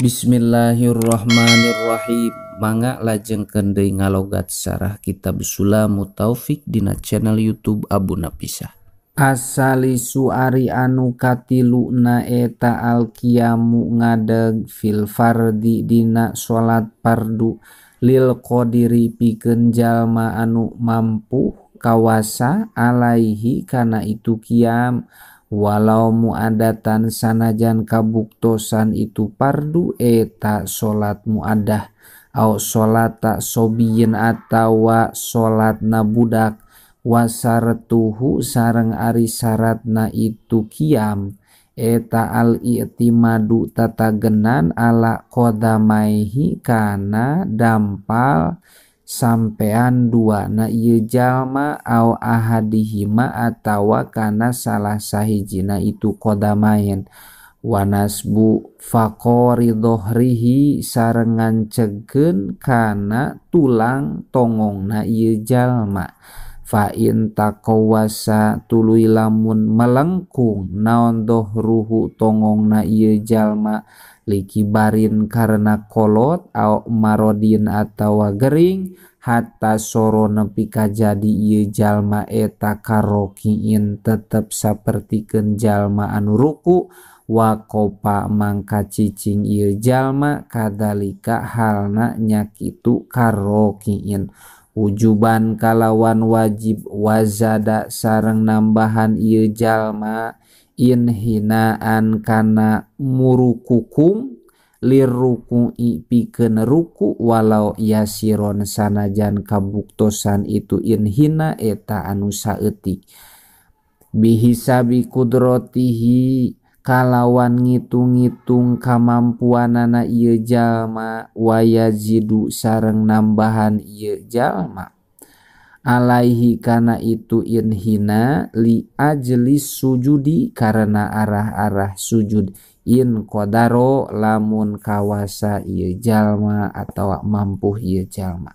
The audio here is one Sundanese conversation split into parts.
Bismillahirrahmanirrahim. Mangga lajengkeun deui ngalogat sarah kitab Sulamut Taufik dina channel YouTube Abu Napisah. Asali suari anu katiluna eta al-qiyamu ngadeg fil fardi dina salat fardu lil qadiri pikeun jalma anu mampu kawasa alaihi kana itu qiyam walau muadatan sanajan kabuktosan itu fardu eta salat muadah au salata sobiyin atawa salatna budak wasartuhu sareng ari syaratna itu qiyam eta al-i'timadu tatagenan ala qadamaihi kana dampal sampean dua na ieu jalma au ahadihima atawa kana salah sahijina itu qadamain wanasbu faqori dhohrihi sareng ngancegkeun kana tulang tongongna ieu jalma fa in taqawasa tuluy lamun melengkung naon dohruhu tongongna ieu jalma likibarin karena kolot au marodin atawa gering hatta soro nepi ka jadi ieu jalma eta karokiin tetep sapertikeun jalma anu ruku wa qopa mangka cicing ieu jalma kadalika halna nya kitu karokiin wujuban kalawan wajib wazada sareng nambahan ieu jalma inhinaan kana murukukum liruku'i pikeun ruku walau yasiron sanajan kabuktosan itu inhina eta anu saeutik bihisabi kudrotihi kalawan ngitung-ngitung kamampuanana ieu jalma wayazidu sareng nambahan ieu jalma alaihi kana itu inhina li ajlis sujudi karena arah-arah sujud in qadaro lamun kawasa ieu jalma atawa mampu ieu jalma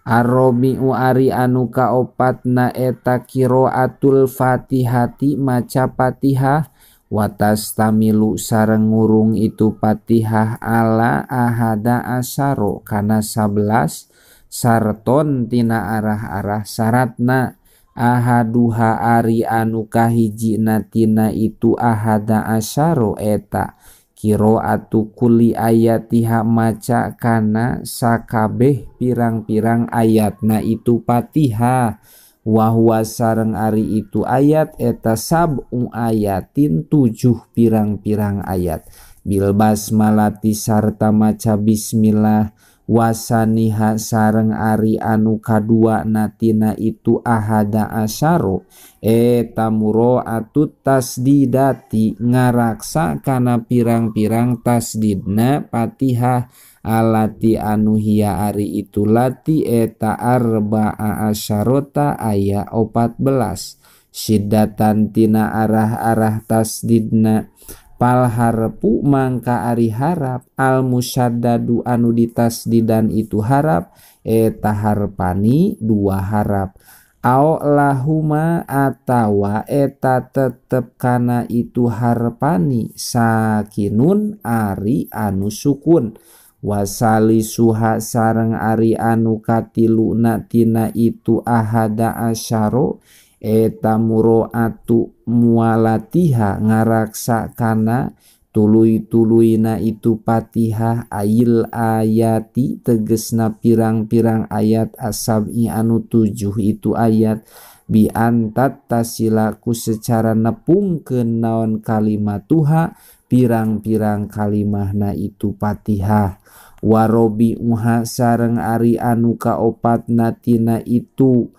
Ar-Rabi'u ari anu kaopatna eta qiraatul Fatihati maca Fatihah watastamilu sareng ngurung itu Fatihah ala ahada asyaro kana 11 sarton tina arah-arah syaratna ahaduha ari anu kahijina tina itu ahada asyaro eta qiraatu kulli ayatiha maca kana sakabeh pirang-pirang ayatna itu Fatihah wa huwa sareng ari itu ayat eta sab'u ayatin 7 pirang-pirang ayat bil basmalati sarta maca bismillah wasaniha sareng ari anu kadua natina itu ahada asyaro eta muro'atut tasdidati ngaraksa kana pirang-pirang tasdidna Fatihah alati anu hiya ari itu lati eta arba'a asyarota aya 14 siddatan tina arah-arah tasdidna pal harfu mangka ari harap al musyaddadu anu ditasdidan itu harap eta harpani 2 harap au lahuma atawa eta tetep kana itu harpani sakinun ari anu sukun wasali suha sareng ari anu katiluna tina itu ahada asyaro eta muro'atu mualatiha ngaraksa kana tuluy-tuluyna itu Fatihah ayil ayati tegesna pirang-pirang ayat asab'i anu 7 itu ayat bi antat tasilaku secara nepungkeun naon kalimatuha pirang-pirang kalimahna itu Fatihah warobi uha sareng ari anu kaopatna tina itu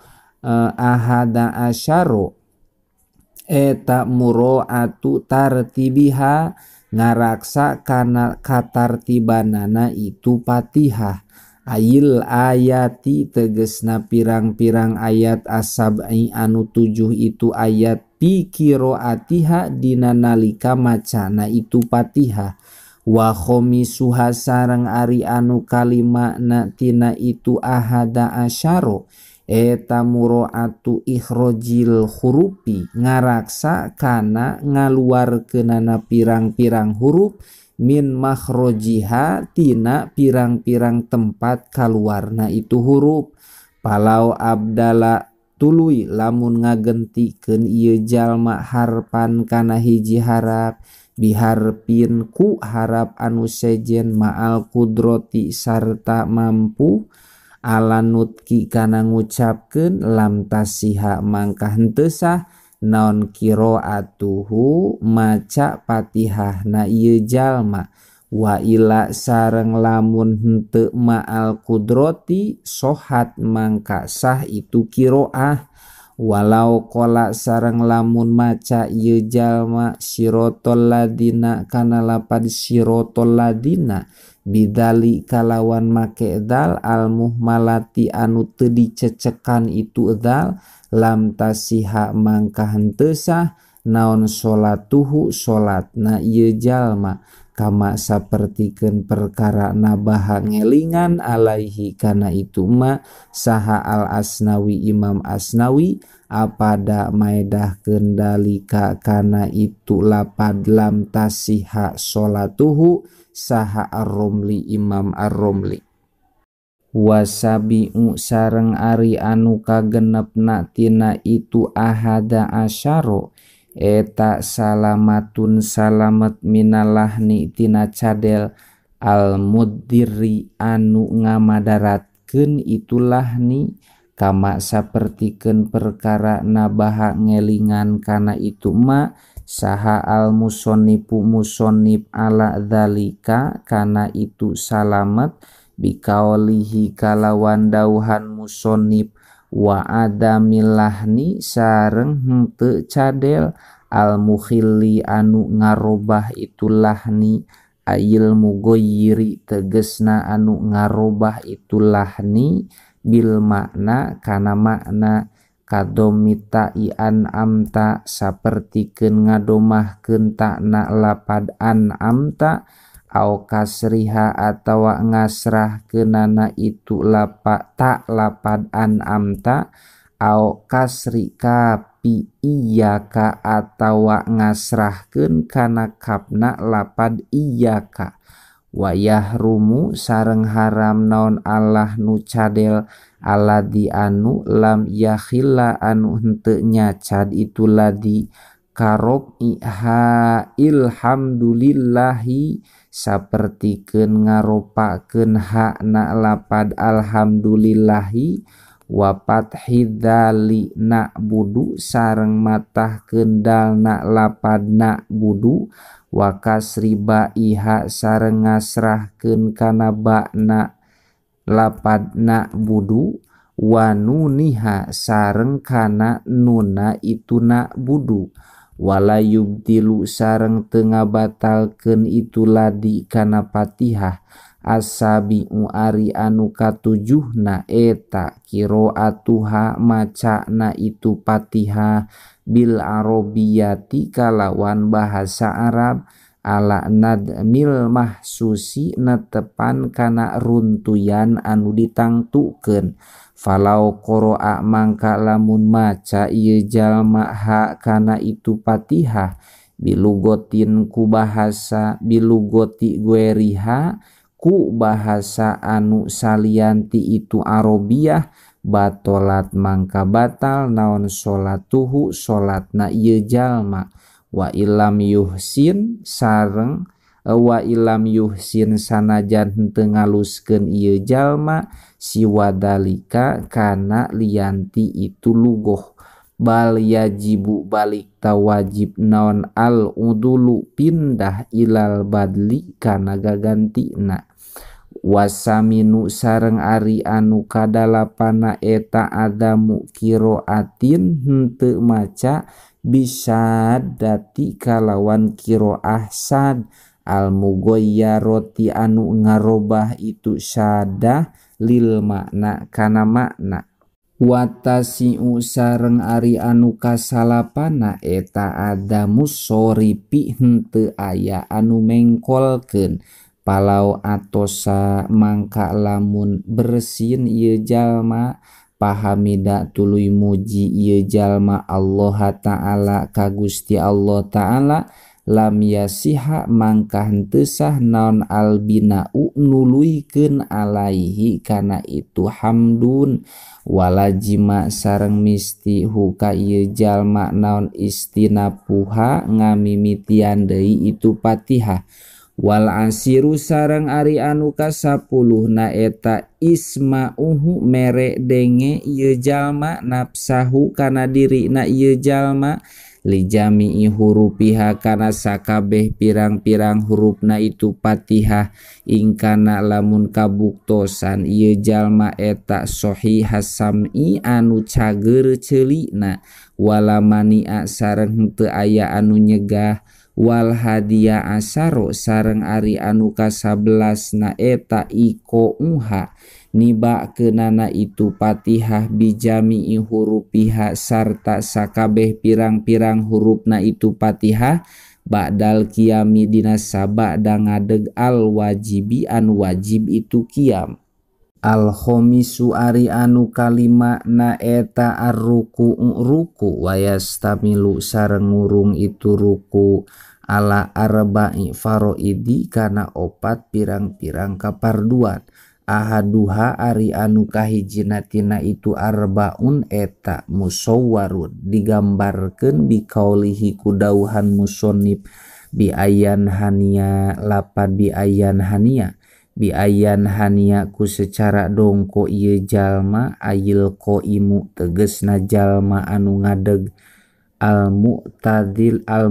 ahada asyaro eta muro'atu tartibiha ngaraksa kana katartibanana itu Fatihah ayil ayati tegesna pirang-pirang ayat asab'i anu 7 itu ayat pi qiraatiha dina nalika macana itu Fatihah wa khomisuha sareng ari anu kalimana tina itu ahada asyaro eta muro'atu ikhrojil hurufi ngaraksa kana ngaluarkeunana pirang-pirang huruf min makhrojiha tina pirang-pirang tempat kaluarna itu huruf. Palau abdala tuluy lamun ngagentikeun ieu jalma harpan kana hiji harap biharpin ku harap anu sejen ma'al kudroti sarta mampu ala nutki kana ngucapkeun lam tasiha mangka henteu sah naon qiraatuhu maca Fatihahna ieu jalma. Wa ila sareng lamun henteu ma'al kudroti sohat mangka sah itu qiraah. Walau qala sareng lamun maca ieu jalma sirotol ladina kana lapad sirotol ladina bidali kalawan make dal al muhmalati anu teu dicecekan itu dal lam tasiha mangka henteu sah naon salatuhu salatna ieu jalma. Kama sapertikeun perkara nabaha ngelingan alaihi kana itu ma saha al Asnawi Imam Asnawi apada maedahkeun dalika kana itu lapad lam tasiha salatuhu saha ar-Rumli Imam ar-Rumli. Wasabi'u sareng ari anu kagenepna tina itu ahada asyaro eta salamatun salamet minalahni tina cadel al muddirri anu ngamadaratkeun itu lahni kama sapertikeun perkara nabaha ngelingan kana itu ma saha al musonnifu musonnif ala dzalika kana itu salamet bikaulihi kalawan dauhan musonnif wa adamilahni sareng henteu cadel al mukhilli anu ngarobah itu lahni ayil mugoyiri tegesna anu ngarobah itu lahni bil makna kana makna kadomita ian amta sapertikeun ngadomahkeun takna lapad an amta au kasriha atawa ngasrahkeunana itu lapad an amta au kasri kapi iyaka atawa ngasrahkeun kana kapna lapad iyaka. Wayah rumu sareng haram naon Allah nu cadel aladi anu lam yakhilla anu henteu nyacad itu ladi karob iha ilhamdulillahi sapertikeun ngaropakeun hakna lapad alhamdulillahi wa fathidali na'budu sareng matahkeun dalna lapad na'budu wa kasri ba'iha sareng ngasrahkeun kana ba'na lapad na'budu wa nuniha sareng kana nuna itu na'budu wala yubdilu sareng teu ngabatalkeun itu ladi kana Fatihah asabi'u ari anu katujuhna eta qiraatuha macana itu Fatihah bil arabiyati kalawan bahasa Arab ala nadmil mahsusi netepan kana runtuyan anu ditangtukeun. Falau qoro'a mangka lamun maca ieu jalma ha kana itu Fatihah bilugotin ku bahasa bilugoti gueriha ku bahasa anu salianti itu Arabiyah batolat mangka batal naon salatuhu salatna ieu jalma. Wa ilam yuhsin sareng wa ilam yuhsin sanajan henteu ngaluskeun ieu jalma siwadalika kana lianti itu lugoh bal yajibu balik tawajib naon al udulu pindah ilal badli kana gagantina. Wasaminu sareng ari anu kadalapana eta adamu qiraatin henteu maca bisyadati kalawan qiraah sad al mugoyyaroti anu ngarobah itu syadah lil makna kana makna. Watasi'u sareng ari anu kasalapana eta adamu soripi henteu aya anu mengkolkeun. Palau atosa mangka lamun bersin ieu jalma pahamida tuluy muji ieu jalma Allah Ta'ala ka Gusti Allah Ta'ala lam yasiha mangka henteu sah naon albinau nuluykeun alaihi kana itu hamdun walajima sareng misti huka ieu jalma naon istinapuha ngamimitian deui itu Fatihah. Wal asiru sareng ari anu kasapuluh na eta isma'uhu mere denge ieu jalma nafsahu kana dirina ieu jalma li jami'i hurufiha kana sakabeh pirang-pirang hurufna itu Fatihah ingkana lamun kabuktosan ieu jalma eta sahihas sam'i anu cager ceulina wala mani'a sareng henteu aya anu nyegah wal hadiah asaro sareng ari anu ka-11 na eta iko uha niba keunana itu Fatihah bijami'i hurufiha sarta sakabeh pirang-pirang hurufna itu Fatihah ba'dal qiyami dina sabada ngadeg al wajibi anu wajib itu qiyam. Al khomisu ari anu kalima na eta ar-ruku ruku wayastamilu sareng ngurung itu ruku ala arba'i faraidi kana opat pirang-pirang kaparduan ahaduha ari anu kahijina tina itu arbaun eta musawwarun digambarkeun biqaulihi kudauhan musannif bi ayan hania lapad bi ayan hania bi ayan hania ku secara dongko ieu jalma ayil qaimu tegesna jalma anu ngadeg al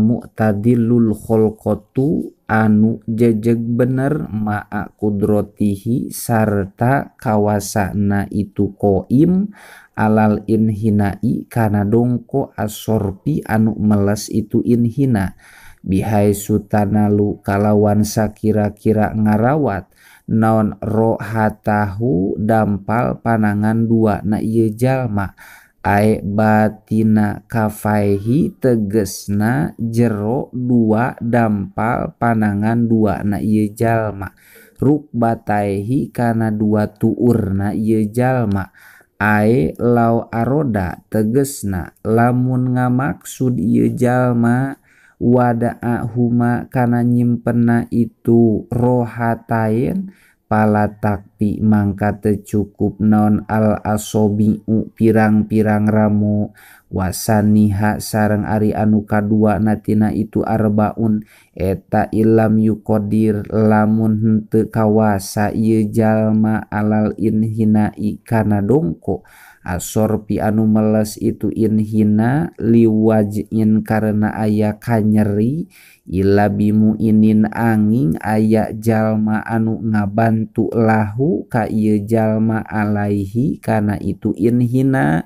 mu'tadilul kholqatu anu jejeg bener ma'a kudrotihi sarta kawasana itu qaim alal inhinai kana dongko asorpi anu meles itu inhina bihai sutanalu kalawan sakira-kira ngarawat naon rohatahu dampal panangan dua na ieu jalma ae batina kafaihi tegesna jero dua dampal panangan dua na ieu jalma rukbataihi kana dua tuurna ieu jalma ae lau aroda tegesna lamun ngamaksud ieu jalma wada'ahuma kana nyimpenna itu rohatain pala takpi mangka teu cukup naon al asobiu pirang-pirang ramu wasaniha sareng ari anu kadua natina itu arbaun eta ilam yuqadir lamun henteu kawasa ieu jalma alal inhinai kana dongko asorpi anu meles itu inhina liwajin karena aya kanyeri ila bimu inin angin aya jalma anu ngabantu lahu ka ieu jalma alaihi kana itu inhina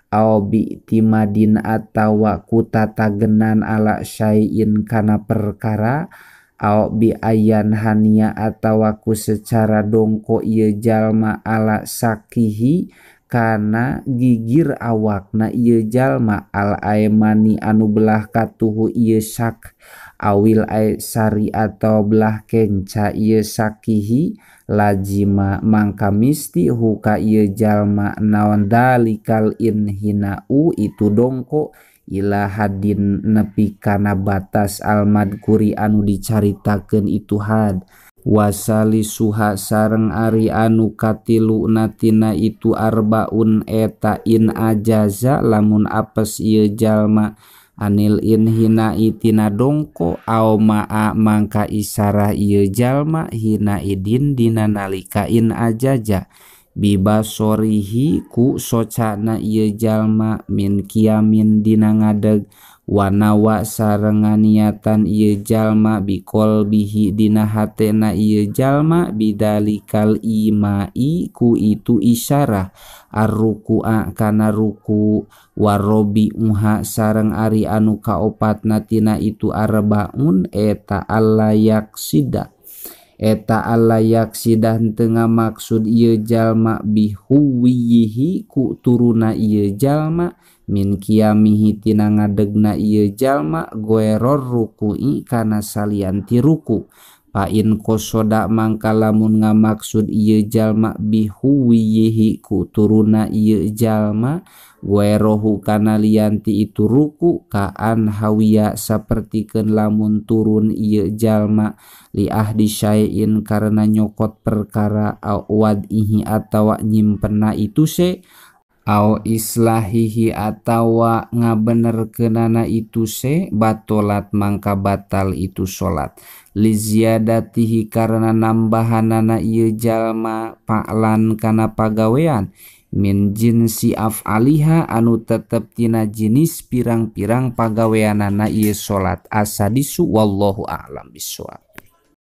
au bi timadin atawa kutatagenan ala syai'in kana perkara au bi ayan hania atawa ku secara dongko ieu jalma ala sakihi kana gigir awakna ieu jalma al aimani anu belah katuhu ieu sak awil aisari atau belah kenca ieu sakihi lajima mangka misti huka ieu jalma naon dalikal inhinau itu dongko ila hadin nepi kana batas al madkuri anu dicaritakeun itu had wasali suha sareng ari anu katilu natina itu arbaun eta in ajaza lamun apes ieu jalma anil inhina itina dongko au ma'a mangka isarah ieu jalma hina idin dina nalika in ajaja bibasorihi ku socana ieu jalma min kiamin dina ngadeg wanawa sarengan niatan ieu jalma biqolbihi dina hatena ieu jalma bidalikal imai ku itu isyarah arruku'a kana ruku warobi uha sareng ari anu kaopatna tina itu arbaun eta allayaksida eta allayaksida henteu ngamaksud ieu jalma bihuwihi ku turuna ieu jalma min qiyamihi tina ngadegna ieu jalma goeror ruku'i kana salianti ruku pa in qosoda mangka lamun ngamaksud ieu jalma bihuwihi ku turuna ieu jalma guerohu kana lianti itu ruku kaan hawiya sapertikeun lamun turun ieu jalma li ahdi syai'in karena nyokot perkara wad'ihi atawa nyimpenna itu se au islahihi atawa ngabenerkeunana itu se batolat mangka batal itu salat li ziyadatihi karena nambahanana ieu jalma pa'lan kana pagawean min jinsi af'aliha anu tetep tina jenis pirang-pirang pagaweanana ieu salat asadisu wallahu a'lam bishawab.